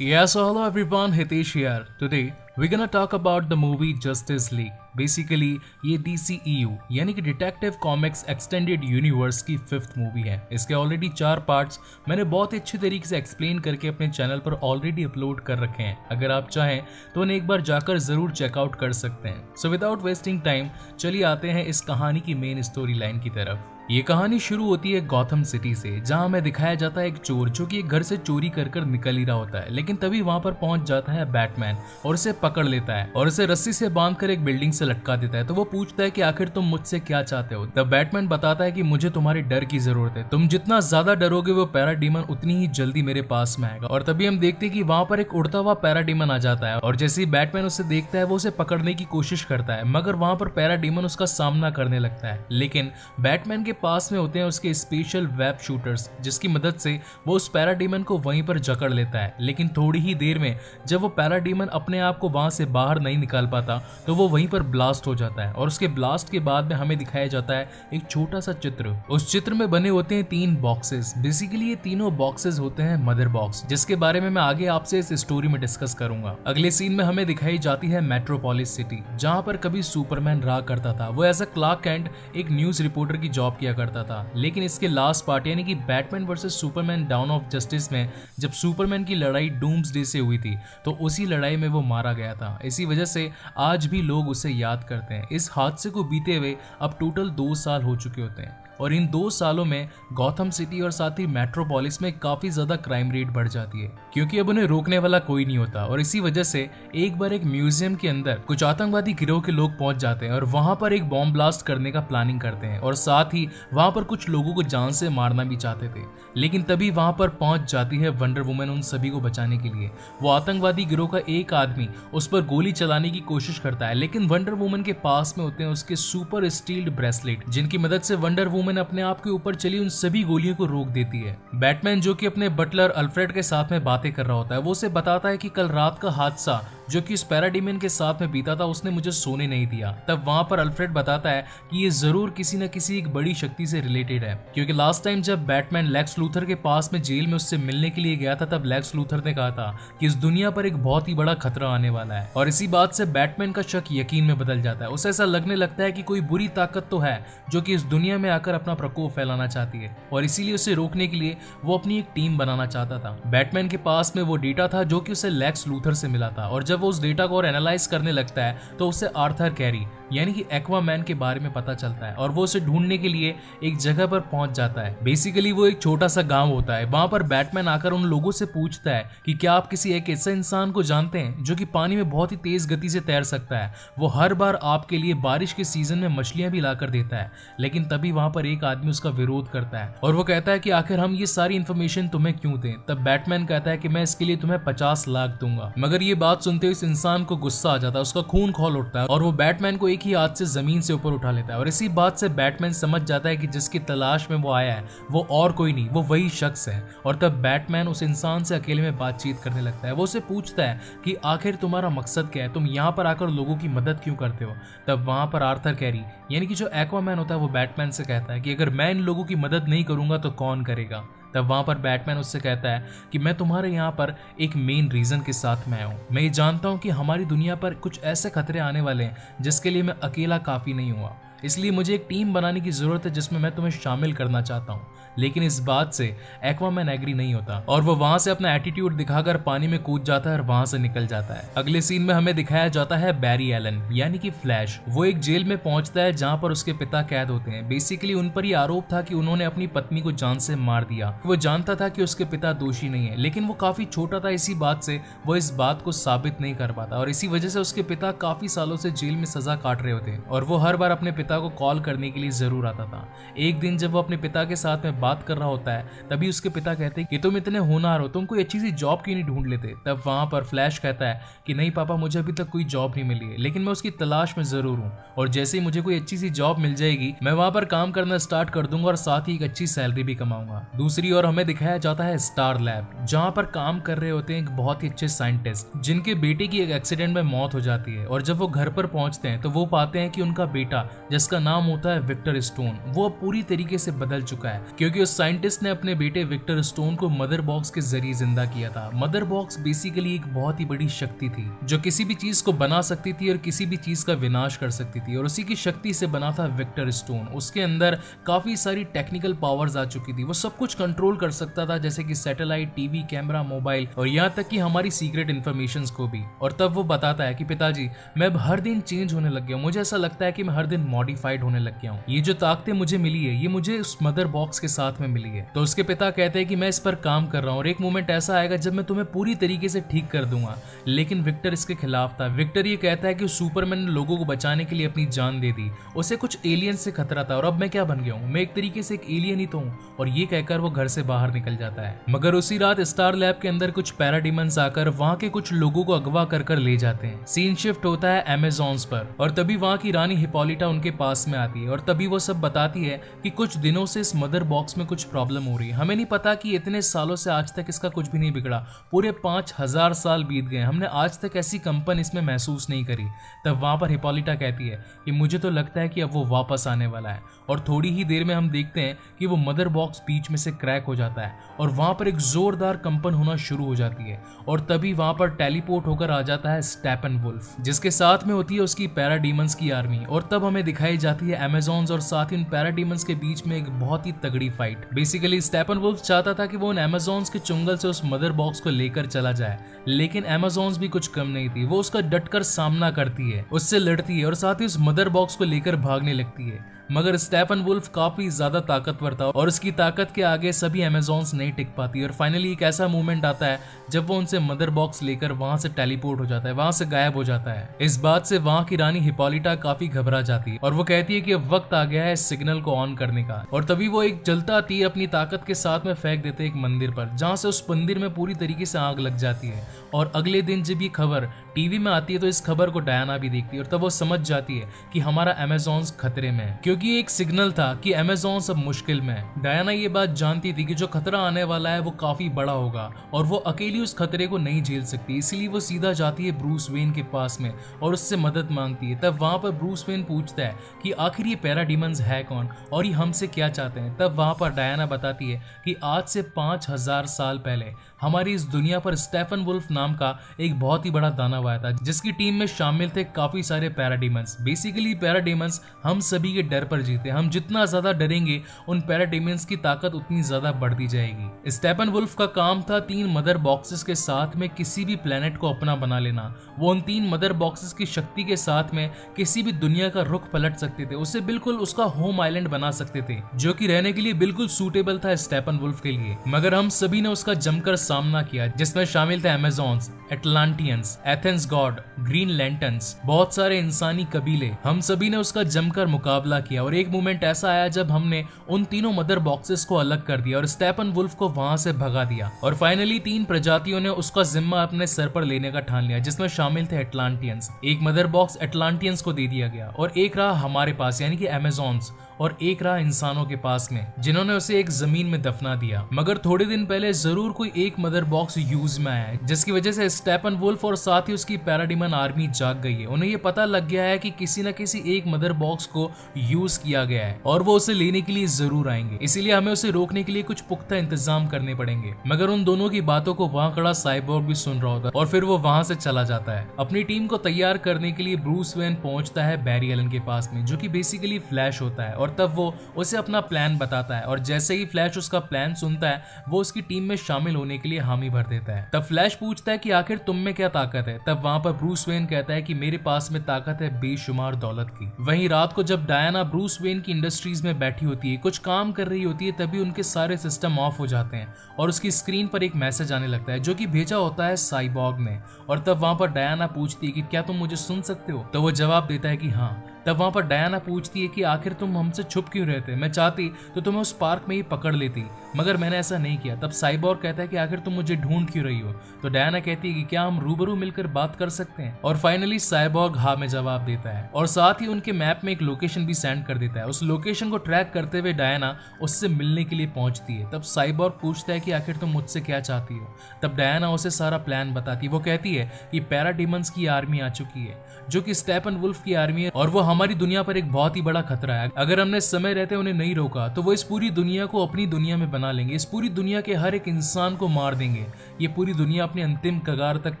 Yeah, so hello everyone, Hitesh here. Today we're gonna talk about the movie Justice League. Basically ये DCEU यानी कि detective comics extended universe की 5th movie है। इसके already 4 parts मैंने बहुत ही अच्छी तरीके से एक्सप्लेन करके अपने चैनल पर ऑलरेडी अपलोड कर रखे हैं। अगर आप चाहें तो उन्हें एक बार जाकर जरूर चेकआउट कर सकते हैं। सो विदाउट वेस्टिंग टाइम चलिए आते हैं इस कहानी की मेन स्टोरी लाइन की तरफ। ये कहानी शुरू होती है गॉथम सिटी से, जहां हमें दिखाया जाता है एक चोर जो कि एक घर से चोरी कर कर निकल ही रहा होता है, लेकिन तभी वहां पर पहुंच जाता है बैटमैन और उसे पकड़ लेता है और उसे रस्सी से बांधकर एक बिल्डिंग से लटका देता है। तो वो पूछता है कि आखिर तुम मुझसे क्या चाहते हो। तब बैटमैन बताता है कि मुझे तुम्हारे डर की जरूरत है, तुम जितना ज्यादा डरोगे वो पैराडीमन उतनी ही जल्दी मेरे पास में आएगा। और तभी हम देखते हैं कि वहां पर एक उड़ता हुआ पैराडीमन आ जाता है और जैसे ही बैटमैन उसे देखता है वो उसे पकड़ने की कोशिश करता है, मगर वहां पर पैराडीमन उसका सामना करने लगता है। लेकिन बैटमैन के पास में होते हैं उसके स्पेशल वेब शूटर्स, जिसकी मदद से वो उस पैराडीमन को वहीं पर जकड़ लेता है। लेकिन थोड़ी ही देर में जब वो पैराडीमन अपने आप को वहां से बाहर नहीं निकाल पाता तो वो वहीं पर ब्लास्ट हो जाता है और उसके ब्लास्ट के बाद में हमें दिखाया जाता है एक छोटा सा चित्र। उस चित्र में बने होते हैं 3 बॉक्सेस। बेसिकली ये तीनों बॉक्सेस होते हैं मदर बॉक्स, जिसके बारे में मैं आगे आपसे इस स्टोरी में डिस्कस करूंगा। अगले सीन में हमें दिखाई जाती है मेट्रोपोलिस सिटी, जहां पर कभी सुपरमैन रहा करता था। वो एज अ क्लार्क कैंट एक न्यूज रिपोर्टर की जॉब किया करता था। लेकिन इसके लास्ट पार्ट यानी कि Batman versus Superman down of justice में जब सुपरमैन की लड़ाई डूम्सडे से हुई थी तो उसी लड़ाई में वो मारा गया था। इसी वजह से आज भी लोग उसे याद करते हैं। इस हादसे को बीते हुए अब टोटल 2 साल हो चुके होते हैं और इन 2 सालों में गॉथम सिटी और साथ ही मेट्रोपोलिस में काफी ज्यादा क्राइम रेट बढ़ जाती है, क्योंकि अब उन्हें रोकने वाला कोई नहीं होता। और इसी वजह से एक बार एक म्यूजियम के अंदर कुछ आतंकवादी गिरोह के लोग पहुंच जाते हैं और वहां पर एक बॉम्ब ब्लास्ट करने का प्लानिंग करते हैं और साथ ही वहां पर कुछ लोगों को जान से मारना भी चाहते थे। लेकिन तभी वहां पर पहुंच जाती है वंडर वुमन उन सभी को बचाने के लिए। वो आतंकवादी गिरोह का एक आदमी उस पर गोली चलाने की कोशिश करता है, लेकिन वंडर वुमन के पास में होते हैं उसके सुपर स्टील्ड ब्रेसलेट, जिनकी मदद से वंडर वुमन अपने आप के ऊपर चली उन सभी गोलियों को रोक देती है। बैटमैन जो कि अपने बटलर अल्फ्रेड के साथ में बातें कर रहा होता है, वो उसे बताता है कि कल रात का हादसा जो कि उस पैराडीमन के साथ में बीता था उसने मुझे सोने नहीं दिया। तब वहां पर अल्फ्रेड बताता है कि ये जरूर किसी न किसी एक बड़ी शक्ति से रिलेटेड है, क्योंकि लास्ट टाइम जब बैटमैन लेक्स लूथर के पास में जेल में उससे मिलने के लिए गया था तब लेक्स लूथर ने कहा था कि इस दुनिया पर एक बहुत ही बड़ा खतरा आने वाला है। और इसी बात से बैटमैन का शक यकीन में बदल जाता है। उसे ऐसा लगने लगता है कि कोई बुरी ताकत तो है जो कि इस दुनिया में आकर अपना प्रकोप फैलाना चाहती है और इसीलिए उसे रोकने के लिए वो अपनी एक टीम बनाना चाहता था। बैटमैन के पास में वो डेटा था जो कि उसे लेक्स लूथर से मिला था और जब वो उस डेटा को और एनालाइज करने लगता है तो उसे आर्थर कैरी यानी कि एक्वामैन के बारे में पता चलता है और वो उसे ढूंढने के लिए एक जगह पर पहुंच जाता है। बेसिकली वो एक छोटा सा गांव होता है। वहां पर बैटमैन आकर उन लोगों से पूछता है कि क्या आप किसी एक ऐसे इंसान को जानते हैं जो कि पानी में बहुत ही तेज गति से तैर सकता है। वो हर बार आपके लिए बारिश के सीजन में मछलियां भी लाकर देता है। लेकिन तभी वहां पर एक आदमी उसका विरोध करता है और वो कहता है कि आखिर हम ये सारी इन्फॉर्मेशन तुम्हें क्यों दें। तब बैटमैन कहता है कि मैं इसके लिए तुम्हें 50 लाख दूंगा। मगर ये बात सुनते हुए इस इंसान को गुस्सा आ जाता है, उसका खून खौल उठता है और वो बैटमैन को एक ही हाथ से जमीन से ऊपर उठा लेता है। और इसी बात से बैटमैन समझ जाता है कि जिसकी तलाश में वो आया है वो और कोई नहीं, वो वही शख्स है। और तब बैटमैन उस इंसान से अकेले में बातचीत करने लगता है। वो उसे पूछता है कि आखिर तुम्हारा मकसद क्या है, तुम यहाँ पर आकर लोगों की मदद क्यों करते हो। तब वहां पर आर्थर कैरी यानी कि जो एक्वामैन होता है वो बैटमैन से कहता है कि अगर मैं इन लोगों की मदद नहीं करूंगा तो कौन करेगा। तब वहां पर बैटमैन उससे कहता है कि मैं तुम्हारे यहाँ पर एक मेन रीजन के साथ में आया हूँ। मैं ये जानता हूँ कि हमारी दुनिया पर कुछ ऐसे खतरे आने वाले हैं जिसके लिए मैं अकेला काफी नहीं हुआ, इसलिए मुझे एक टीम बनाने की जरूरत है जिसमें मैं तुम्हें शामिल करना चाहता हूँ। लेकिन इस बात से एक्वामैन एग्री नहीं होता और वो वहां से अपना एटीट्यूड दिखाकर पानी में कूद जाता है और वहां से निकल जाता है। अगले सीन में हमें दिखाया जाता है बैरी एलन यानी कि फ्लैश। वो एक जेल में पहुंचता है जहां पर उसके पिता कैद होते हैं। बेसिकली उन पर यह आरोप था कि उन्होंने अपनी पत्नी को जान से मार दिया। वो जानता था कि उसके पिता दोषी नहीं है, लेकिन वो काफी छोटा था, इसी बात से वो इस बात को साबित नहीं कर पाता और इसी वजह से उसके पिता काफी सालों से जेल में सजा काट रहे होते और वो हर बार अपने पिता को कॉल करने के लिए जरूर आता था। एक दिन जब वो अपने पिता के साथ में बात कर रहा होता है तभी उसके पिता कहते हैं कि तुम इतने होनहार हो, तुम कोई अच्छी सी जॉब क्यों नहीं ढूंढ लेते। तब वहां पर फ्लैश कहता है कि नहीं पापा, मुझे अभी तक कोई जॉब नहीं मिली है, लेकिन मैं उसकी तलाश में जरूर हूँ और जैसे ही मुझे कोई अच्छी सी जॉब मिल जाएगी मैं वहां पर काम करना स्टार्ट कर दूंगा और साथ ही एक अच्छी सैलरी भी कमाऊंगा। दूसरी ओर हमें दिखाया जाता है स्टार लैब, जहां पर काम कर रहे होते हैं एक बहुत ही अच्छे साइंटिस्ट जिनके बेटे की एक एक्सीडेंट में मौत हो जाती है और जब वो घर पर पहुंचते हैं तो वो पाते हैं कि उनका बेटा जिसका नाम होता है विक्टर स्टोन, वो पूरी तरीके से बदल चुका है, क्योंकि क्योंकि उस साइंटिस्ट ने अपने बेटे विक्टर स्टोन को मदर बॉक्स के जरिए जिंदा किया था। मदर बॉक्स बेसिकली एक बहुत ही बड़ी शक्ति थी जो किसी भी चीज को बना सकती थी और किसी भी चीज का विनाश कर सकती थी, और उसी की शक्ति से बना था विक्टर स्टोन। उसके अंदर काफी सारी टेक्निकल पावर्स आ चुकी थी, वो सब कुछ कंट्रोल कर सकता था, जैसे कि सैटेलाइट, टीवी, कैमरा, मोबाइल और यहाँ तक कि हमारी सीक्रेट इन्फॉर्मेशंस को भी। और तब वो बताता है कि पिताजी, मैं अब हर दिन चेंज होने लग गया हूँ, मुझे ऐसा लगता है कि मैं हर दिन मॉडिफाइड होने लग गया हूँ। ये जो ताकतें मुझे मिली है ये मुझे उस मदर बॉक्स के साथ में मिली है। तो उसके पिता कहते हैं कि मैं इस पर काम कर रहा हूँ और एक मोमेंट ऐसा आएगा जब मैं तुम्हें पूरी तरीके से ठीक कर दूंगा। लेकिन विक्टर इसके खिलाफ था। विक्टर ये कहता है कि सुपरमैन ने लोगों को बचाने के लिए अपनी जान दे दी, उसे कुछ एलियन से खतरा था और अब मैं क्या बन गया हूँ, मैं एक तरीके से एक एलियन ही तो हूँ। और ये कहकर वो घर से बाहर निकल जाता है। मगर उसी रात स्टार लैब के अंदर कुछ पैराडीमंस आकर वहाँ के कुछ लोगों को अगवा कर ले जाते हैं। सीन शिफ्ट होता है अमेज़न्स पर और तभी वहाँ की रानी हिपोलिटा उनके पास में आती है और तभी वो सब बताती है कि कुछ दिनों से इस मदर बॉक्स में कुछ प्रॉब्लम हो रही है। हमें नहीं पता कि इतने सालों से आज तक इसका कुछ भी नहीं बिगड़ा, पूरे 5000 साल बीत गए, हमने आज तक ऐसी कंपन इसमें महसूस नहीं करी। तब वहां पर हिपोलिटा कहती है कि मुझे तो लगता है कि अब वो वापस आने वाला है। और थोड़ी ही देर में हम देखते हैं कि वो मदर बॉक्स बीच में से क्रैक हो जाता है और वहां पर एक जोरदार कंपन होना शुरू हो जाती है और तभी वहां पर टेलीपोर्ट होकर आ जाता है स्टेपनवुल्फ, जिसके साथ में होती है उसकी पैराडीमंस की आर्मी। और तब हमें दिखाई जाती है अमेज़न्स और साथ ही उन पैराडीमंस के बीच में एक बहुत ही तगड़ी फाइट। बेसिकली स्टेपनवुल्फ चाहता था कि वो उन अमेज़न्स के चुंगल से उस मदर बॉक्स को लेकर चला जाए, लेकिन अमेज़न्स भी कुछ कम नहीं थी। वो उसका डटकर सामना करती है, उससे लड़ती है और साथ ही उस मदर बॉक्स को लेकर भागने लगती है। मगर स्टेपनवुल्फ काफी ज्यादा ताकतवर था और उसकी ताकत के आगे सभी अमेज़न्स नहीं टिक पाती और फाइनली एक ऐसा मोमेंट आता है जब वो उनसे मदर बॉक्स लेकर वहां से टेलीपोर्ट हो जाता है, वहां से गायब हो जाता है। इस बात से वहां की रानी हिपोलिटा काफी घबरा जाती है और वो कहती है कि अब वक्त आ गया है इस सिग्नल को ऑन करने का। और तभी वो एक जलता तीर अपनी ताकत के साथ में फेंक देते हैं एक मंदिर पर, जहां से उस मंदिर में पूरी तरीके से आग लग जाती है। और अगले दिन जब ये खबर टीवी में आती है तो इस खबर को डायना भी देखती है और तब वो समझ जाती है कि हमारा अमेज़न्स खतरे में है, क्योंकि एक सिग्नल था कि अमेज़न्स अब मुश्किल में है। डायना ये बात जानती थी कि जो खतरा आने वाला है वो काफी बड़ा होगा और वो अकेली उस खतरे को नहीं झेल सकती, इसीलिए वो सीधा जाती है ब्रूस वेन के पास में और उससे मदद मांगती है। तब वहां पर ब्रूस वेन पूछता है कि आखिर ये पैराडीमंस है कौन और ये हमसे क्या चाहते हैं। तब वहां पर डायना बताती है कि आज से 5000 साल पहले हमारी इस दुनिया पर स्टेपनवुल्फ नाम का एक बहुत ही बड़ा दानव आया था, जिसकी टीम में शामिल थे काफी सारे पैराडीमंस। बेसिकली पैराडीमंस हम सभी के डर पर जीते, हम जितना ज्यादा डरेंगे उन पैराडीमंस की ताकत उतनी ज्यादा बढ़ती जाएगी। स्टेपनवुल्फ का काम था 3 मदर बॉक्सेस के साथ में किसी भी प्लेनेट को अपना बना लेना। वो उन 3 मदर बॉक्सेस की शक्ति के साथ में किसी भी दुनिया का रुख पलट सकते थे, उसे बिल्कुल उसका होम आइलैंड बना सकते थे, जो कि रहने के लिए बिल्कुल सूटेबल था स्टेपनवुल्फ के लिए। मगर हम सभी ने उसका जमकर सामना किया, जिसमें शामिल थे अमेज़न्स, एटलांटियंस, एथेंस गॉड, ग्रीन लैंटर्न्स, बहुत सारे इंसानी कबीले। हम सभी ने उसका जमकर मुकाबला किया और एक मोमेंट ऐसा आया जब हमने उन तीनों मदर बॉक्सेस को अलग कर दिया और स्टेपनवुल्फ को वहां से भगा दिया और फाइनली 3 प्रजातियों ने उसका जिम्मा अपने सर पर लेने का ठान लिया, जिसमें शामिल थे एटलांटियंस। एक मदर बॉक्स एटलांटियंस को दे दिया गया और एक रहा हमारे पास यानी कि अमेज़न्स, और एक रहा इंसानों के पास में, जिन्होंने उसे एक जमीन में दफना दिया। मगर थोड़े दिन पहले जरूर कोई एक मदर बॉक्स यूज में आया है, जिसकी वजह से स्टेपनवुल्फ और साथ ही उसकी पैराडीमन आर्मी जाग गई है। उन्हें ये पता लग गया है कि किसी न किसी एक मदर बॉक्स को यूज किया गया है और वो उसे लेने के लिए जरूर आएंगे, इसीलिए हमें उसे रोकने के लिए कुछ पुख्ता इंतजाम करने पड़ेंगे। मगर उन दोनों की बातों को वहां खड़ा साइबोर्ग भी सुन रहा होता है और फिर वो वहां से चला जाता है। अपनी टीम को तैयार करने के लिए ब्रूस वेन पहुंचता है बैरी एलन के पास में, जो कि बेसिकली फ्लैश होता है, और तब वो उसे अपना प्लान बताता है और जैसे ही फ्लैश उसका प्लान सुनता है वो उसकी टीम में शामिल होने के लिए हामी भर देता है। तब फ्लैश पूछता है कि आखिर तुम में क्या ताकत है। तब वहां पर ब्रूस वेन कहता है कि मेरे पास में ताकत है बेशुमार दौलत की। वहीं रात को जब डायना ब्रूस वेन की इंडस्ट्रीज में बैठी होती है, कुछ काम कर रही होती है, तभी उनके सारे सिस्टम ऑफ हो जाते हैं और उसकी स्क्रीन पर एक मैसेज आने लगता है जो कि भेजा होता है साइबॉर्ग ने। और तब वहां पर डायना पूछती है कि क्या तुम मुझे सुन सकते हो, तो वो जवाब देता है कि हाँ। तब वहां पर डायना पूछती है कि आखिर तुम हमसे छुप क्यों रहते, मैं चाहती तो तुम्हें उस पार्क में ही पकड़ लेती, मगर मैंने ऐसा नहीं किया। तब साइबॉर्ग कहता है कि आखिर तुम मुझे ढूंढ क्यों रही हो? तो डायना कहती है कि क्या हम रूबरू मिलकर बात कर सकते हैं? और फाइनली साइबॉर्ग हाँ में जवाब देता है और साथ ही उनके मैप में एक लोकेशन भी सेंड कर देता है। उस लोकेशन को ट्रैक करते हुए डायना उससे मिलने के लिए पहुंचती है। तब साइबॉर्ग पूछता है कि आखिर तुम मुझसे क्या चाहती हो? तब डायना उसे सारा प्लान बताती है। वो कहती है कि पैराडीमंस की आर्मी आ चुकी है जो कि स्टेपनवुल्फ की आर्मी है और वो हमारी दुनिया पर एक बहुत ही बड़ा खतरा है। अगर हमने समय रहते उन्हें नहीं रोका तो वो इस पूरी दुनिया को अपनी दुनिया में बना लेंगे, इस पूरी दुनिया के हर एक इंसान को मार देंगे। ये पूरी दुनिया अपनी अंतिम कगार तक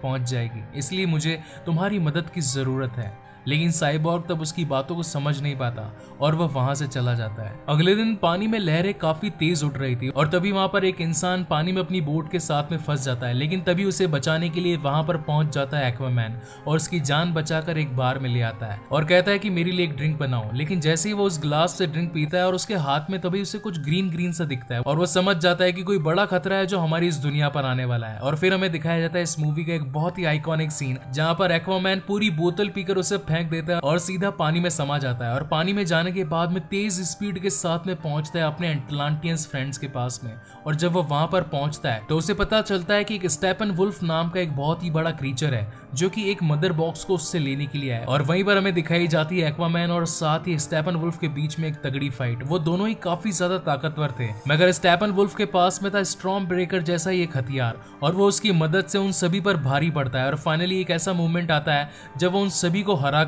पहुंच जाएगी, इसलिए मुझे तुम्हारी मदद की जरूरत है। लेकिन साइबॉर्ग तब उसकी बातों को समझ नहीं पाता और वह वहां से चला जाता है। अगले दिन पानी में लहरें काफी तेज उठ रही थी और तभी वहां पर एक इंसान पानी में अपनी बोट के साथ में फंस जाता है। लेकिन तभी उसे बचाने के लिए वहां पर पहुंच जाता है एक्वामैन और उसकी जान बचाकर एक बार में ले आता है और कहता है कि मेरे लिए एक ड्रिंक बनाओ। लेकिन जैसे ही वो उस ग्लास से ड्रिंक पीता है और उसके हाथ में तभी उसे कुछ ग्रीन ग्रीन सा दिखता है और वो समझ जाता है कि कोई बड़ा खतरा है जो हमारी इस दुनिया पर आने वाला है। और फिर हमें दिखाया जाता है इस मूवी का एक बहुत ही आइकॉनिक सीन जहां पर एक्वामैन पूरी बोतल पीकर उसे फेंक देता है और सीधा पानी में समा जाता है और पानी में जाने के बाद में तेज स्पीड के साथ में पहुंचता है अपने अटलांटियंस फ्रेंड्स के पास में। और जब वो वहां पर पहुंचता है तो उसे पता चलता है कि एक स्टेपनवुल्फ नाम का एक बहुत ही बड़ा क्रीचर है जो कि एक मदर बॉक्स को उससे लेने के लिए आया। और वहीं पर हमें दिखाई जाती है एक्वामैन और साथ ही स्टेपनवुल्फ के बीच में एक तगड़ी फाइट। वो दोनों ही काफी ज्यादा ताकतवर थे मगर स्टेपनवुल्फ के पास में था स्टॉर्म ब्रेकर जैसा ही एक हथियार और वो उसकी मदद से उन सभी पर भारी पड़ता है। और फाइनली एक ऐसा मूवमेंट आता है जब वो उन सभी को हराकर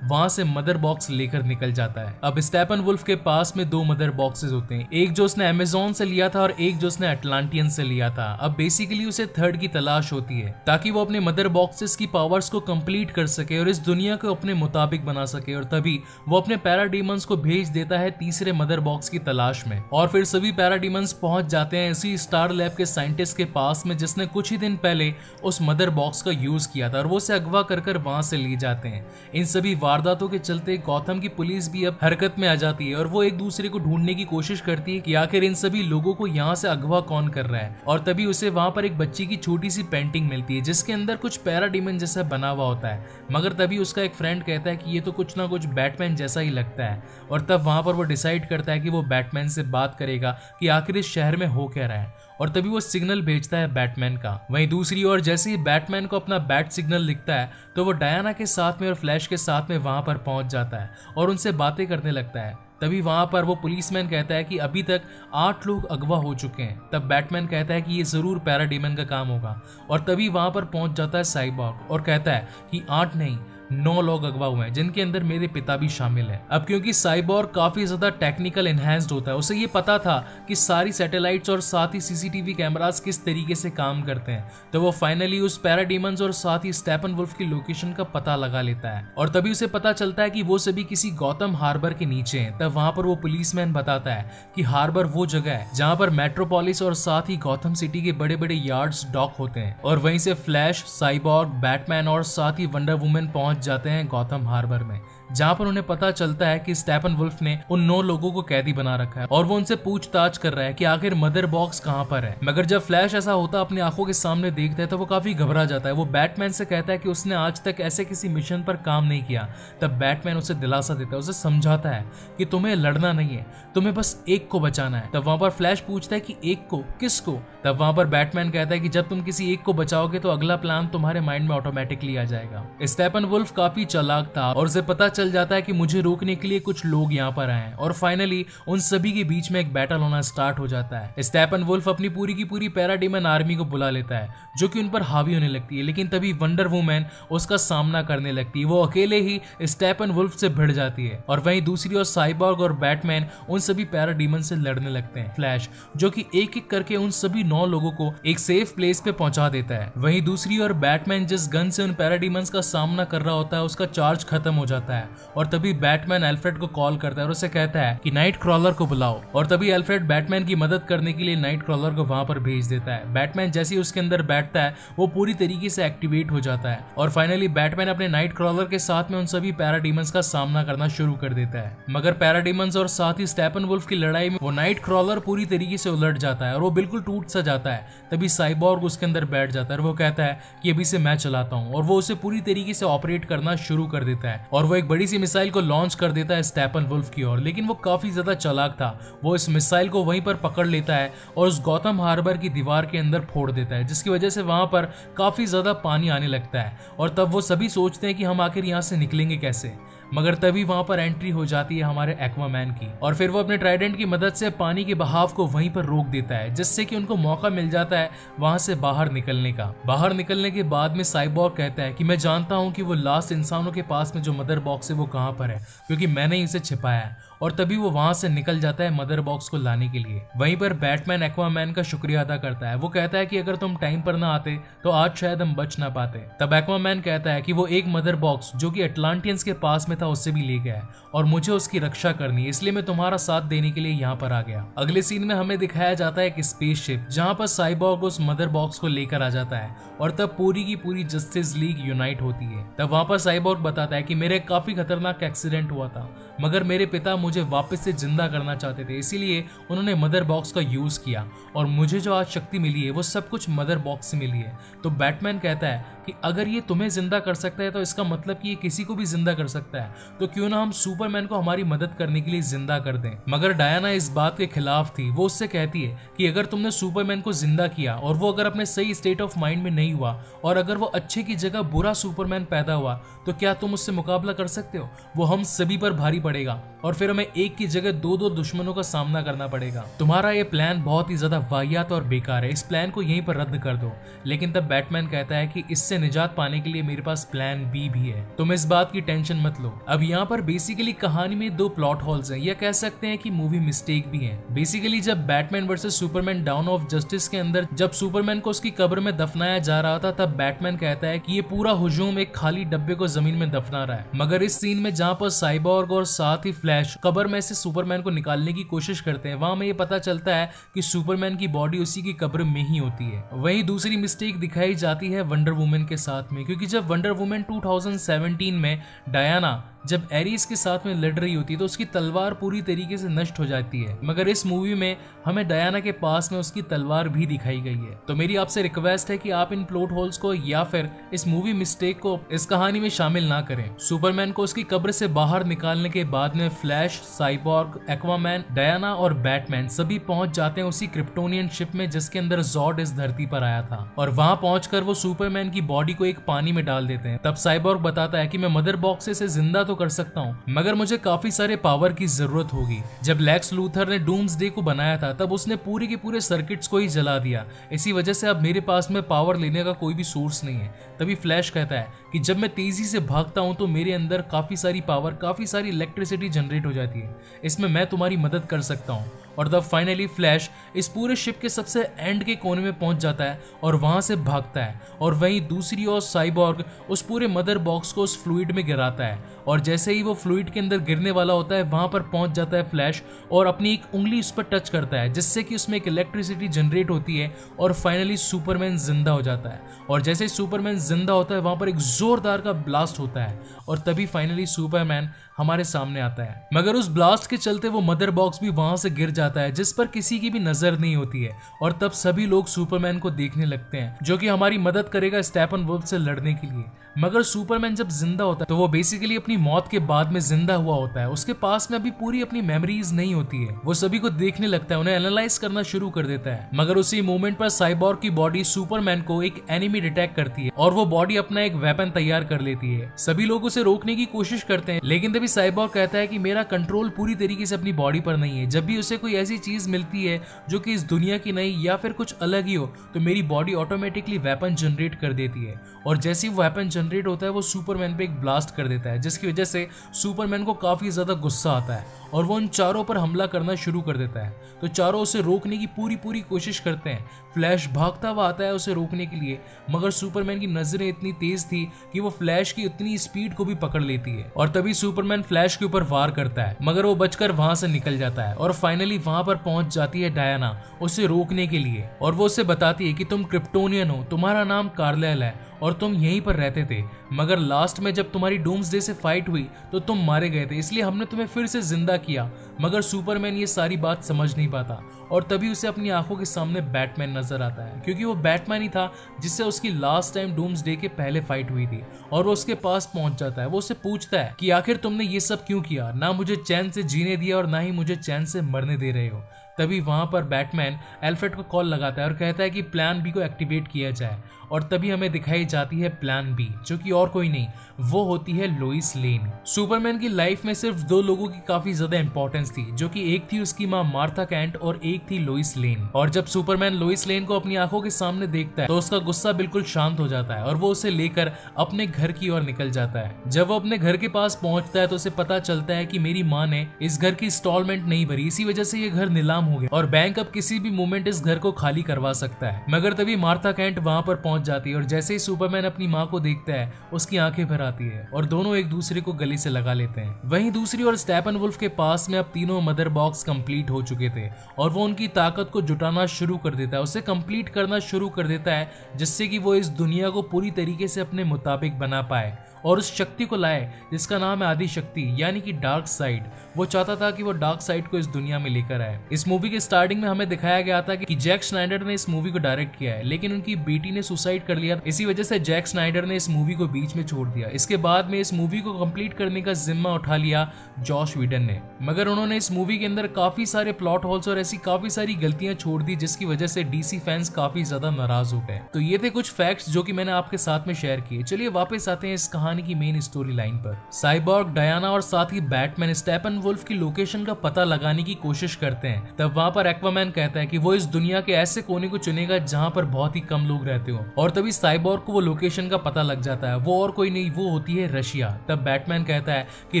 वहां से मदर बॉक्स लेकर निकल जाता है। अब स्टेपनवुल्फ के पास में दो मदर बॉक्सेस होते हैं, एक जो उसने अमेज़न से लिया था और एक जो उसने अटलांटियन से लिया था। अब बेसिकली उसे थर्ड की तलाश होती है ताकि वो अपने मदर बॉक्सेस की पावर्स को कंप्लीट कर सके और इस दुनिया को अपने मुताबिक बना सके। और तभी वो अपने पैराडीमंस को भेज देता है तीसरे मदर बॉक्स की तलाश में और फिर सभी पैराडीमंस पहुंच जाते हैं इसी स्टार लैब के साइंटिस्ट के पास में जिसने कुछ ही दिन पहले उस मदर बॉक्स का यूज किया था और वो उसे अगवा कर वहां से ले जाते हैं। इन सभी वारदातों के चलते गौथम की पुलिस भी अब हरकत में आ जाती है और वो एक दूसरे को ढूंढने की कोशिश करती है कि आखिर इन सभी लोगों को यहाँ से अगवा कौन कर रहा है। और तभी उसे वहां पर एक बच्ची की छोटी सी पेंटिंग मिलती है जिसके अंदर कुछ पैराडीमन जैसा बना हुआ होता है मगर तभी उसका एक फ्रेंड कहता है कि ये तो कुछ ना कुछ बैटमैन जैसा ही लगता है। और तब वहां पर वो डिसाइड करता है कि वो बैटमैन से बात करेगा कि आखिर इस शहर में हो क्या रहा है और तभी वो सिग्नल भेजता है बैटमैन का। वहीं दूसरी ओर जैसे ही बैटमैन को अपना बैट सिग्नल दिखता है तो वो डायना के साथ में और फ्लैश के साथ में वहां पर पहुंच जाता है और उनसे बातें करने लगता है। तभी वहां पर वो पुलिसमैन कहता है कि अभी तक 8 लोग अगवा हो चुके हैं। तब बैटमैन कहता है कि ये जरूर पैराडीमन का काम होगा और तभी वहां पर पहुंच जाता है साइबॉर्ग और कहता है कि 8 नहीं 9 लोग अगवा हुए हैं जिनके अंदर मेरे पिता भी शामिल है। अब क्योंकि साइबॉर्ग काफी ज्यादा टेक्निकल एनहांस्ड होता है, उसे ये पता था कि सारी सैटेलाइट्स और साथ ही सीसीटीवी कैमरास किस तरीके से काम करते हैं, तो वो फाइनली उस पैराडीमंस और साथ ही स्टेपनवुल्फ की लोकेशन का पता लगा लेता है। और तभी उसे पता चलता है कि वो सभी किसी गौतम हार्बर के नीचे हैं। तब वहां पर वो पुलिसमैन बताता है कि हार्बर वो जगह है जहां पर मेट्रोपोलिस और साथ ही गौतम सिटी के बड़े बड़े यार्ड्स डॉक होते हैं। और वहीं से फ्लैश, साइबॉर्ग, बैटमैन और साथ ही वंडर वुमन पहुंच जाते हैं गौतम हार्बर में, जहां पर उन्हें पता चलता है कि स्टेपनवुल्फ ने उन 9 लोगों को कैदी बना रखा है और वो उनसे पूछताछ कर रहा है कि आखिर मदर बॉक्स कहां पर है। मगर जब फ्लैश ऐसा होता अपनी आंखों के सामने देखता है तो वो काफी घबरा जाता है। वो बैटमैन से कहता है कि उसने आज तक ऐसे किसी मिशन पर काम नहीं किया। तब बैटमैन उसे दिलासा देता है, उसे समझाता है कि तुम्हें लड़ना नहीं है, तुम्हें बस एक को बचाना है। तब वहां पर फ्लैश पूछता है कि एक को, किसको? तब वहां पर बैटमैन कहता है कि जब तुम किसी एक को बचाओगे तो अगला प्लान तुम्हारे माइंड में ऑटोमेटिकली आ जाएगा। स्टेपनवुल्फ काफी चालाक था और उसे पता चल जाता है कि मुझे रोकने के लिए कुछ लोग यहाँ पर आए हैं और फाइनली उन सभी के बीच में एक बैटल होना स्टार्ट हो जाता है। स्टेपनवुल्फ अपनी पूरी की पूरी पैराडीमन आर्मी को बुला लेता है जो कि उन पर हावी होने लगती है, लेकिन तभी वंडर वुमन उसका सामना करने लगती है। वो अकेले ही स्टेपनवुल्फ से भिड़ जाती है और वहीं दूसरी ओर साइबॉर्ग और बैटमैन उन सभी पैराडीमन से लड़ने लगते हैं। फ्लैश जो कि एक एक करके उन सभी 9 लोगों को एक सेफ प्लेस पे पहुंचा देता है। वहीं दूसरी ओर बैटमैन जिस गन से उन पैराडीमंस का सामना कर रहा होता है उसका चार्ज खत्म हो जाता है और तभी बैटमैन एल्फ्रेड को कॉल करता है और उसे कहता है कि नाइट क्रॉलर को बुलाओ। और तभी एल्फ्रेड बैटमैन की मदद करने के लिए नाइट क्रॉलर को वहां पर भेज देता है। बैटमैन जैसे ही उसके अंदर बैठता है वो पूरी तरीके से एक्टिवेट हो जाता है और फाइनली बैटमैन अपने नाइट क्रॉलर के साथ में उन सभी पैराडीमंस का सामना करना शुरू कर देता है। मगर पैराडीमंस और साथ ही स्टेपनवुल्फ की लड़ाई में वो नाइट क्रॉलर पूरी तरीके से उलट जाता है और वो बिल्कुल टूट सा जाता है। तभी साइबॉर्ग उसके अंदर बैठ जाता है और वो कहता है कि अभी से मैं चलाता हूँ और वो उसे पूरी तरीके से ऑपरेट करना शुरू कर देता है और वो एक बड़ी सी मिसाइल को लॉन्च कर देता है स्टेपन वुल्फ की ओर, लेकिन वो काफी ज्यादा चालाक था। वो इस मिसाइल को वहीं पर पकड़ लेता है और उस गौतम हार्बर की दीवार के अंदर फोड़ देता है, जिसकी वजह से वहां पर काफी ज्यादा पानी आने लगता है। और तब वो सभी सोचते हैं कि हम आखिर यहाँ से निकलेंगे कैसे, मगर तभी वहां पर एंट्री हो जाती है हमारे एक्वामैन की, और फिर वो अपने ट्राइडेंट की मदद से पानी के बहाव को वहीं पर रोक देता है, जिससे कि उनको मौका मिल जाता है वहां से बाहर निकलने का। बाहर निकलने के बाद में साइबॉर्ग कहता है कि मैं जानता हूं कि वो लास्ट इंसानों के पास में जो मदर बॉक्स है वो कहां पर है, क्योंकि मैंने इसे छिपाया है। और तभी वो वहां से निकल जाता है मदर बॉक्स को लाने के लिए। वहीं पर बैटमैन एक्वामैन का शुक्रिया अदा करता है। वो कहता है कि अगर तुम टाइम पर ना आते तो आज शायद हम बच ना पाते। तब एक्वामैन कहता है कि वो एक मदर बॉक्स जो कि अटलांटियंस के पास में था उससे भी ले गया है और मुझे उसकी रक्षा करनी है, इसलिए मैं तुम्हारा साथ देने के लिए यहाँ पर आ गया। अगले सीन में हमें दिखाया जाता है एक स्पेसशिप जहाँ पर साइबॉर्ग उस मदर बॉक्स को लेकर आ जाता है और तब पूरी की पूरी जस्टिस लीग यूनाइट होती है। तब वहां पर साइबॉर्ग बताता है कि मेरे काफी खतरनाक एक्सीडेंट हुआ था, मगर मेरे पिता मुझे वापस से जिंदा करना चाहते थे, इसीलिए उन्होंने मदर बॉक्स का यूज किया और मुझे जो आज शक्ति मिली है वो सब कुछ मदर बॉक्स से मिली है। तो बैटमैन कहता है कि अगर ये तुम्हें जिंदा कर सकता है तो इसका मतलब कि ये किसी को भी जिंदा कर सकता है, तो क्यों ना हम सुपरमैन को हमारी मदद करने के लिए जिंदा कर दें। मगर डायना इस बात के खिलाफ थी। वो उससे कहती है कि अगर तुमने सुपरमैन को जिंदा किया और वो अगर अपने सही स्टेट ऑफ माइंड में नहीं हुआ और अगर वो अच्छे की जगह बुरा सुपरमैन पैदा हुआ तो क्या तुम उससे मुकाबला कर सकते हो? वो हम सभी पर भारी पड़ेगा और फिर हमें एक की जगह दो दो दुश्मनों का सामना करना पड़ेगा। तुम्हारा ये प्लान बहुत ही ज्यादा वाहियात और बेकार है, इस प्लान को यहीं पर रद्द कर दो। लेकिन तब बैटमैन कहता है कि इससे निजात पाने के लिए मेरे पास प्लान बी भी है, तुम इस बात की टेंशन मत लो। अब यहाँ पर बेसिकली कहानी में दो प्लॉट होल्स हैं, या कह सकते हैं कि मूवी मिस्टेक भी है। बेसिकली जब Batman versus Superman down of justice के अंदर जब सुपरमैन को उसकी कब्र में दफनाया जा रहा था, तब बैटमैन कहता है कि ये पूरा हुजूम एक खाली डब्बे को जमीन में दफना रहा है। मगर इस सीन में जहाँ पर साइबॉर्ग और साथ ही फ्लैश कब्र में से सुपरमैन को निकालने की कोशिश करते हैं, वहां में ये पता चलता है कि सुपरमैन की बॉडी उसी की कब्र में ही होती है। वहीं दूसरी मिस्टेक दिखाई जाती है वंडर वुमन के साथ में, क्योंकि जब वंडर वुमन 2017 में डायना जब एरिस के साथ में लड़ रही होती है तो उसकी तलवार पूरी तरीके से नष्ट हो जाती है, मगर इस मूवी में हमें डायना के पास में उसकी तलवार भी दिखाई गई है। तो मेरी आपसे रिक्वेस्ट है कि आप इन प्लॉट होल्स को या फिर इस मूवी मिस्टेक को इस कहानी में शामिल ना करें। सुपरमैन को उसकी कब्र से बाहर निकालने के बाद में फ्लैश, साइबॉर्ग, एक्वामैन, डायना और बैटमैन सभी पहुंच जाते हैं उसी क्रिप्टोनियन शिप में जिसके अंदर जॉर्ड इस धरती पर आया था, और वहां पहुंचकर वो सुपरमैन की बॉडी को एक पानी में डाल देते हैं। तब साइबॉर्ग बताता है कि मैं मदर बॉक्स से जिंदा तो कर सकता हूँ, मगर मुझे काफी सारे पावर की जरूरत होगी। जब लेक्स लूथर ने डूम्सडे को बनाया था तब उसने पूरे के पूरे सर्किट्स को ही जला दिया, इसी वजह से अब मेरे पास में पावर लेने का कोई भी सोर्स नहीं है। तभी फ्लैश कहता है कि जब मैं तेजी से भागता हूं तो मेरे अंदर काफी सारी पावर, काफी सारी इलेक्ट्रिसिटी जनरेट हो जाती है, इसमें मैं तुम्हारी मदद कर सकता हूं। और तब फाइनली फ्लैश इस पूरे शिप के सबसे एंड के कोने में पहुंच जाता है और वहां से भागता है, और वहीं दूसरी ओर साइबॉर्ग उस पूरे मदर बॉक्स को उस फ्लूइड में गिराता है, और जैसे ही वो फ्लूइड के अंदर गिरने वाला होता है वहां पर पहुंच जाता है फ्लैश और अपनी एक उंगली उस पर टच करता है, जिससे कि उसमें एक इलेक्ट्रिसिटी जनरेट होती है और फाइनली सुपरमैन जिंदा हो जाता है। और जैसे ही सुपरमैन जिंदा होता है वहां पर एक जोरदार का ब्लास्ट होता है और तभी फाइनली सुपरमैन हमारे सामने आता है। मगर उस ब्लास्ट के चलते वो मदर बॉक्स भी वहां से गिर जाता है, जिस पर किसी की भी नजर नहीं होती है, और तब सभी लोग सुपरमैन को देखने लगते हैं जो कि हमारी मदद करेगा स्टेपन वुल्फ से लड़ने के लिए। मगर सुपरमैन जब जिंदा होता है तो वो बेसिकली अपनी मौत के बाद में जिंदा हुआ होता है, उसके पास में अभी पूरी अपनी मेमोरीज नहीं होती है। वो सभी को देखने लगता है, उन्हें एनालाइज करना शुरू कर देता है। मगर उसी मोमेंट पर साइबॉर्ग की बॉडी सुपरमैन को एक एनिमी डिटेक्ट करती है और वो बॉडी अपना एक वेपन तैयार कर लेती है। सभी लोग उसे रोकने की कोशिश करते हैं, लेकिन तभी साइबॉर्ग कहता है कि मेरा कंट्रोल पूरी तरीके से अपनी बॉडी पर नहीं है। जब भी उसे कोई ऐसी चीज मिलती है जो कि इस दुनिया की नहीं या फिर कुछ अलग ही हो तो मेरी बॉडी ऑटोमेटिकली वेपन जनरेट कर देती है, और जैसे ही वेपन जनरेट होता है वो सुपरमैन पे एक ब्लास्ट कर देता है, जिसकी वजह से सुपरमैन को काफी ज्यादा गुस्सा आता है और वो उन चारों पर हमला करना शुरू कर देता है। तो चारों उसे रोकने की पूरी कोशिश करते हैं। फ्लैश भागता हुआ आता है उसे रोकने के लिए, मगर सुपरमैन की नजरें इतनी तेज थी कि वो फ्लैश की उतनी स्पीड को भी पकड़ लेती है, और तभी सुपरमैन फ्लैश के ऊपर वार करता है, मगर वो बचकर वहां से निकल जाता है। और फाइनली वहां पर पहुंच जाती है डायना उसे रोकने के लिए, और वो उसे बताती है कि तुम क्रिप्टोनियन हो, तुम्हारा नाम कार्लेल है और तुम यहीं पर रहते थे, मगर लास्ट में जब तुम्हारी डूम्सडे से फाइट हुई तो तुम मारे गए थे, इसलिए हमने तुम्हें फिर से जिंदा किया। मगर सुपरमैन ये सारी बात समझ नहीं पाता और तभी उसे अपनी आंखों के सामने बैटमैन नजर आता है, क्योंकि वो बैटमैन ही था जिससे उसकी लास्ट टाइम डूम्सडे के पहले फाइट हुई थी। और वो उसके पास पहुंच जाता है। वो उससे पूछता है कि आखिर तुमने ये सब क्यों किया, ना मुझे चैन से जीने दिया और ना ही मुझे चैन से मरने दे रहे हो। तभी वहां पर बैटमैन एल्फ्रेड को कॉल लगाता है और कहता है कि प्लान बी को एक्टिवेट किया जाए। और तभी हमें दिखाई जाती है प्लान बी, जो कि और कोई नहीं, वो होती है लोइस लेन। सुपरमैन की लाइफ में सिर्फ दो लोगों की काफी ज्यादा इंपॉर्टेंस थी, जो कि एक थी उसकी माँ मार्था कैंट और एक थी लोइस लेन। और जब सुपरमैन लोइस लेन को अपनी आंखों के सामने देखता है तो उसका गुस्सा बिल्कुल शांत हो जाता है और वो उसे लेकर अपने घर की ओर निकल जाता है। जब वो अपने घर के पास पहुंचता है तो उसे पता चलता है कि मेरी माँ ने इस घर की इंस्टॉलमेंट नहीं भरी, इसी वजह से ये घर नीलाम हो गया और बैंक अब किसी भी मोमेंट इस घर को खाली करवा सकता है। मगर तभी मार्था कैंट वहां पर पहुंच जाती है और जैसे ही सुपरमैन अपनी माँ को देखता है उसकी आंखें भर आती है और दोनों एक दूसरे को गले से लगा लेते हैं। वहीं दूसरी ओर स्टेपनवुल्फ के पास में अब तीनों मदर बॉक्स कंप्लीट हो चुके थे और वो उनकी ताकत को जुटाना शुरू कर देता है, उसे कंप्लीट करना शुरू कर देता है, जिससे कि वो इस दुनिया को पूरी तरीके से अपने मुताबिक बना पाए और उस शक्ति को लाए जिसका नाम है आदि शक्ति, यानी कि डार्क साइड। वो चाहता था कि वो डार्क साइड को इस दुनिया में लेकर आए। इस मूवी के स्टार्टिंग में हमें दिखाया गया था कि जैक स्नाइडर ने इस मूवी को डायरेक्ट किया है, लेकिन उनकी बेटी ने सुसाइड कर लिया, इसी वजह से जैक स्नाइडर ने इस मूवी को बीच में छोड़ दिया। इसके बाद में इस मूवी को कंप्लीट करने का जिम्मा उठा लिया जॉश व्हीडन ने, मगर उन्होंने इस मूवी के अंदर काफी सारे प्लॉट होल्स और ऐसी काफी सारी गलतियां छोड़ दी, जिसकी वजह से डीसी फैंस काफी ज्यादा नाराज हो गए। तो ये थे कुछ फैक्ट्स जो कि मैंने आपके साथ में शेयर किए। चलिए वापस आते हैं इस कहानी की मेन स्टोरी लाइन पर। साइबॉर्ग, डायना और साथ ही बैटमैन स्टेपनवुल्फ की लोकेशन का पता लगाने की कोशिश करते हैं। तब वहां पर एक्वामैन कहता है कि वो इस दुनिया के ऐसे कोने को चुनेगा जहां पर बहुत ही कम लोग रहते हो। और तभी साइबॉर्ग को वो लोकेशन का पता लग जाता है, वो और कोई नहीं, वो होती है रशिया। तब बैटमैन कहता है कि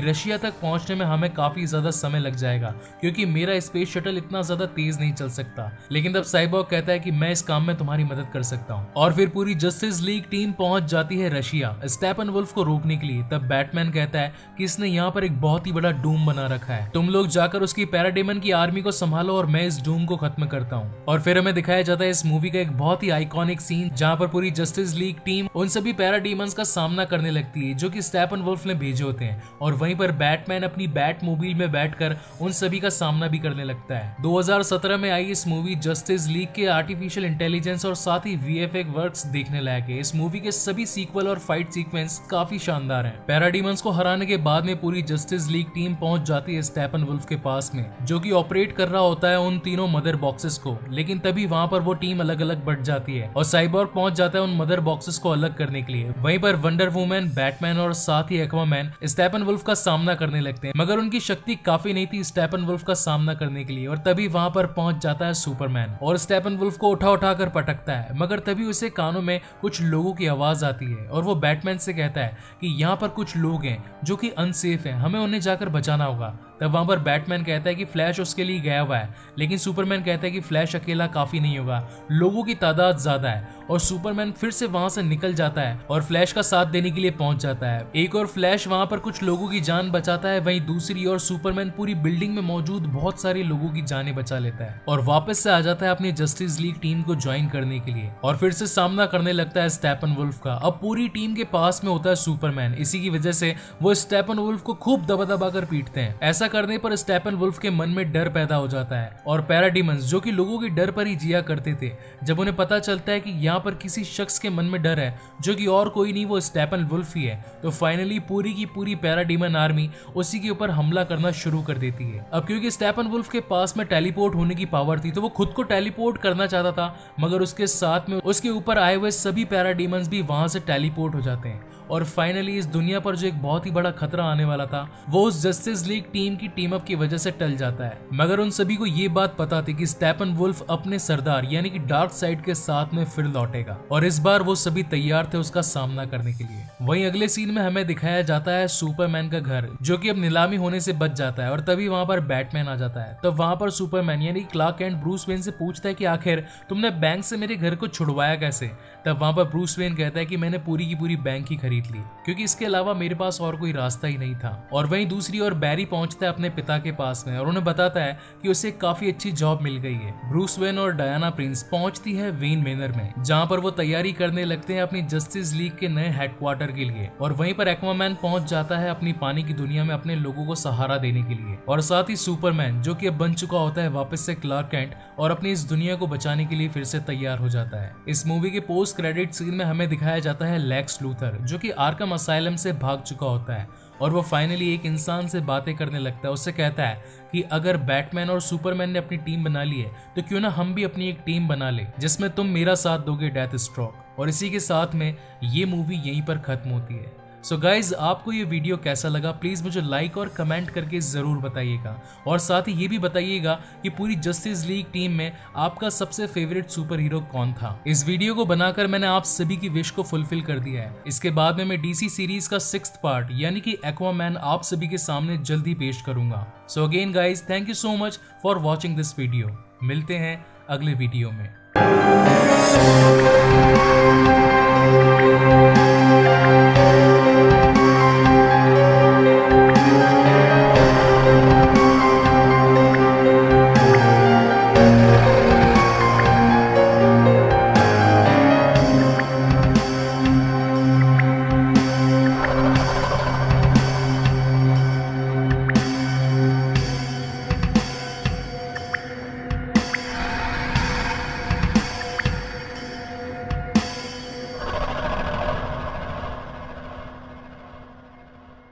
रशिया तक पहुंचने में हमें काफी ज्यादा समय लग जाएगा, क्योंकि मेरा स्पेस शटल इतना ज्यादा तेज नहीं चल सकता। लेकिन तब साइबॉर्ग कहता है कि मैं इस काम में तुम्हारी मदद कर सकता हूँ। और फिर पूरी जस्टिस लीग टीम पहुंच जाती है रशिया स्टेपनवुल्फ को रोकने के लिए। तब बैटमैन कहता है कि इसने यहाँ पर एक बहुत ही बड़ा डूम बना रखा है, तुम लोग जाकर उसकी पैराडेमन की आर्मी को संभालो और मैं इस डूम को खत्म करता हूँ। और फिर हमें दिखाया जाता है इस मूवी का एक बहुत ही आइकॉनिक सीन, जहाँ पर पूरी जस्टिस लीग टीम उन सभी पैराडेमन्स का सामना करने लगती है जो कि स्टेपनवुल्फ ने भेजे होते हैं। और वहीं पर बैटमैन अपनी बैट मोबाइल में बैठकर उन सभी का सामना भी करने लगता है। 2017 में आई इस मूवी जस्टिस लीग के आर्टिफिशियल इंटेलिजेंस और साथ ही वीएफएक्स वर्क्स देखने लायक है। इस मूवी के सभी सीक्वल और फाइट सीक्वेंस काफी शानदार हैं। पैराडीमंस को हराने के बाद में पूरी जस्टिस लीग टीम पहुंच जाती है स्टेपनवुल्फ के पास में, जो कि ऑपरेट कर रहा होता है उन तीनों मदर बॉक्सेस को। लेकिन तभी वहां पर वो टीम अलग अलग बढ़ जाती है और साइबॉर्ग पहुंच जाता है उन मदर बॉक्सेस को अलग करने के लिए। वहीं पर वंडर वुमन, बैटमैन और साथ ही एक्वामैन स्टेपनवुल्फ का सामना करने लगते हैं, मगर उनकी शक्ति काफी नहीं थी स्टेपनवुल्फ का सामना करने के लिए। और तभी वहां पर पहुंच जाता है सुपरमैन और स्टेपनवुल्फ को उठा कर पटकता है, मगर तभी उसे कानों में कुछ लोगों की आवाज आती है और वो बैटमैन से कहता है कि यहाँ पर कुछ लोग हैं जो कि अनसेफ हैं, हमें उन्हें जाकर बचाना होगा। तब वहां पर बैटमैन कहता है कि फ्लैश उसके लिए गया हुआ है, लेकिन सुपरमैन कहता है कि फ्लैश अकेला काफी नहीं होगा, लोगों की तादाद ज्यादा है। और सुपरमैन फिर से वहां से निकल जाता है और फ्लैश का साथ देने के लिए पहुंच जाता है। एक और फ्लैश वहां पर कुछ लोगों की जान बचाता है, वहीं दूसरी ओर सुपरमैन पूरी बिल्डिंग में मौजूद बहुत सारे लोगों की जानें बचा लेता है और वापस से आ जाता है अपनी जस्टिस लीग टीम को ज्वाइन करने के लिए और फिर से सामना करने लगता है स्टेपनवुल्फ का। अब पूरी टीम के पास में होता है सुपरमैन, इसी की वजह से वो स्टेपनवुल्फ को खूब दबा कर पीटते हैं। ऐसा करने पर स्टेपनवुल्फ के मन में डर पैदा हो जाता है और पैराडीमंस, जो कि लोगों के डर पर ही जिया करते थे, जब उन्हें पता चलता है कि यहाँ पर किसी शख्स के मन में डर है जो कि और कोई नहीं वो स्टेपनवुल्फ ही है, तो फाइनली पूरी की पूरी पैराडीमन आर्मी उसी के ऊपर हमला करना शुरू कर देती है। अब क्योंकि स्टेपनवुल्फ के पास में टेलीपोर्ट होने की पावर थी, तो वो खुद को टेलीपोर्ट करना चाहता था, मगर उसके साथ में उसके ऊपर आए हुए सभी पैराडीमंस भी वहां से टेलीपोर्ट हो जाते हैं और फाइनली इस दुनिया पर जो एक बहुत ही बड़ा खतरा आने वाला था वो उस जस्टिस लीग टीम की टीम अप की वजह से टल जाता है। मगर उन सभी को ये बात पता थी कि स्टेपनवुल्फ अपने सरदार यानी कि डार्क साइड के साथ में फिर लौटेगा और इस बार वो सभी तैयार थे उसका सामना करने के लिए। वहीं अगले सीन में हमें दिखाया जाता है सुपरमैन का घर, जो कि अब नीलामी होने से बच जाता है और तभी वहां पर बैटमैन आ जाता है। तब वहां पर सुपरमैन यानी क्लार्क कैंट ब्रूस वेन से पूछता है कि आखिर तुमने बैंक से मेरे घर को छुड़वाया कैसे। तब वहां पर ब्रूस वेन कहता है कि मैंने पूरी की पूरी बैंक ही खरीद कंप्लीटली, क्योंकि इसके अलावा मेरे पास और कोई रास्ता ही नहीं था। और वहीं दूसरी ओर बैरी पहुंचता है अपने पिता के पास में और उन्हें बताता है कि उसे काफी अच्छी जॉब मिल गई है। ब्रूस वेन और डायना प्रिंस पहुंचती है वेन मेनर में, जहां पर वो तैयारी करने लगते हैं अपनी जस्टिस लीग के नए हेडक्वार्टर के लिए। और वहीं पर एक्वामैन पहुंच जाता है अपनी पानी की दुनिया में अपने लोगों को सहारा देने के लिए। और साथ ही सुपरमैन, जो कि अब बन चुका होता है वापस से क्लार्क कैंट, और अपनी इस दुनिया को बचाने के लिए फिर से तैयार हो जाता है। इस मूवी के पोस्ट क्रेडिट सीन में हमें दिखाया जाता है लेक्स लूथर, जो कि आर्कम असाइलम से भाग चुका होता है और वो फाइनली एक इंसान से बातें करने लगता है। उससे कहता है कि अगर बैटमैन और सुपरमैन ने अपनी टीम बना ली है तो क्यों ना हम भी अपनी एक टीम बना ले जिसमें तुम मेरा साथ दोगे डेथ स्ट्रोक। और इसी के साथ में ये मूवी यहीं पर खत्म होती है। सो गाइज, आपको ये वीडियो कैसा लगा प्लीज मुझे लाइक और कमेंट करके जरूर बताइएगा। और साथ ही ये भी बताइएगा कि पूरी जस्टिस लीग टीम में आपका सबसे फेवरेट सुपर हीरो कौन था। इस वीडियो को बनाकर मैंने आप सभी की विश को फुलफिल कर दिया है। इसके बाद में मैं डीसी सीरीज का 6th पार्ट यानी कि एक्वामैन आप सभी के सामने जल्दी पेश करूंगा। So again guys, thank you so much for watching this video. मिलते हैं अगले वीडियो में।